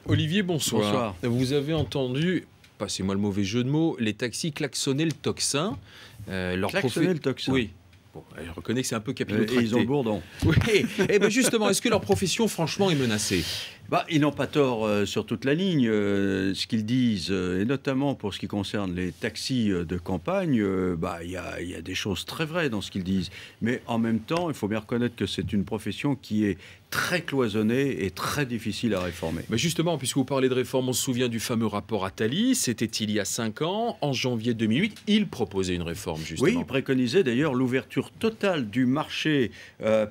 Olivier, bonsoir. Bonsoir. Vous avez entendu, passez-moi le mauvais jeu de mots, les taxis klaxonner le tocsin. Klaxonner le tocsin. Oui. Bon, je reconnais que c'est un peu Et capillotracté. ils ont le bourdon. Oui. Et bien justement, est-ce que leur profession, franchement, est menacée? Ils n'ont pas tort sur toute la ligne. Ce qu'ils disent, et notamment pour ce qui concerne les taxis de campagne, il y a des choses très vraies dans ce qu'ils disent. Mais en même temps, il faut bien reconnaître que c'est une profession qui est très cloisonnée et très difficile à réformer. Mais justement, puisque vous parlez de réforme, on se souvient du fameux rapport Attali. C'était il y a 5 ans, en janvier 2008. Il proposait une réforme, justement. Oui, il préconisait d'ailleurs l'ouverture totale du marché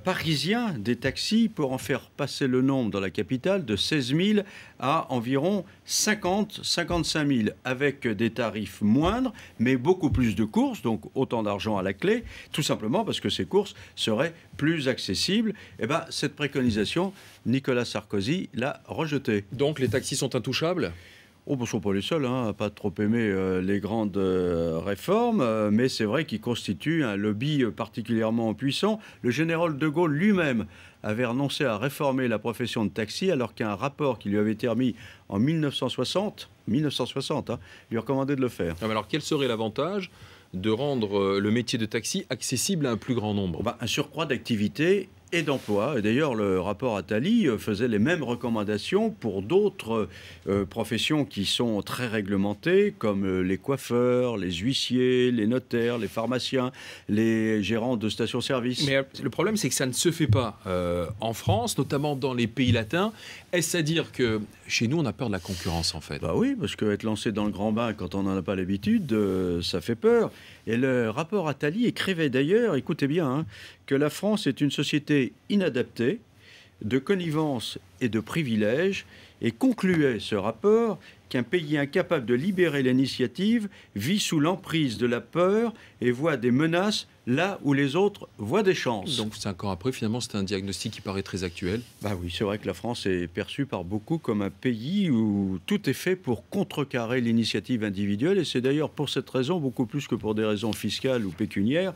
parisien des taxis pour en faire passer le nombre dans la capitale de 16 000 à environ 55 000, avec des tarifs moindres, mais beaucoup plus de courses, donc autant d'argent à la clé, tout simplement parce que ces courses seraient plus accessibles. Cette préconisation, Nicolas Sarkozy l'a rejetée. Donc les taxis sont intouchables? Ils ne sont pas les seuls à pas trop aimer les grandes réformes, mais c'est vrai qu'ils constituent un lobby particulièrement puissant. Le général de Gaulle lui-même avait renoncé à réformer la profession de taxi, alors qu'un rapport qui lui avait été remis en 1960 lui recommandait de le faire. Alors quel serait l'avantage de rendre le métier de taxi accessible à un plus grand nombre? Un surcroît d'activité et d'emploi. Et d'ailleurs, le rapport Attali faisait les mêmes recommandations pour d'autres professions qui sont très réglementées, comme les coiffeurs, les huissiers, les notaires, les pharmaciens, les gérants de stations-service. Mais le problème, c'est que ça ne se fait pas en France, notamment dans les pays latins. Est-ce à dire que chez nous, on a peur de la concurrence, en fait? Oui, parce qu'être lancé dans le grand bain quand on n'en a pas l'habitude, ça fait peur. Et le rapport Attali écrivait d'ailleurs, écoutez bien, que la France est une société inadaptée, de connivence et de privilèges, et concluait ce rapport qu'un pays incapable de libérer l'initiative vit sous l'emprise de la peur et voit des menaces là où les autres voient des chances. Donc 5 ans après, finalement, c'est un diagnostic qui paraît très actuel. Oui, c'est vrai que la France est perçue par beaucoup comme un pays où tout est fait pour contrecarrer l'initiative individuelle, et c'est d'ailleurs pour cette raison, beaucoup plus que pour des raisons fiscales ou pécuniaires,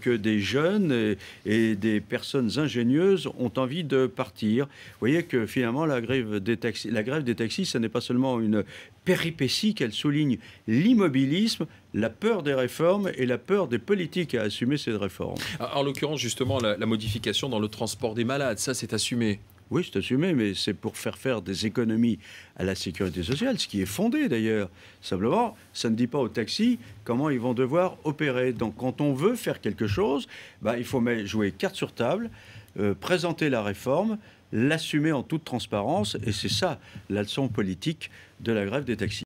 que des jeunes et des personnes ingénieuses ont envie de partir. Vous voyez que finalement la grève des taxis, ce n'est pas seulement une péripétie, qu'elle souligne l'immobilisme, la peur des réformes et la peur des politiques à assumer ces réformes. En l'occurrence, justement, la modification dans le transport des malades, ça c'est assumé. Oui, c'est assumé, mais c'est pour faire des économies à la sécurité sociale, ce qui est fondé d'ailleurs. Simplement, ça ne dit pas aux taxis comment ils vont devoir opérer. Donc quand on veut faire quelque chose, il faut jouer carte sur table, présenter la réforme, l'assumer en toute transparence, et c'est ça la leçon politique de la grève des taxis.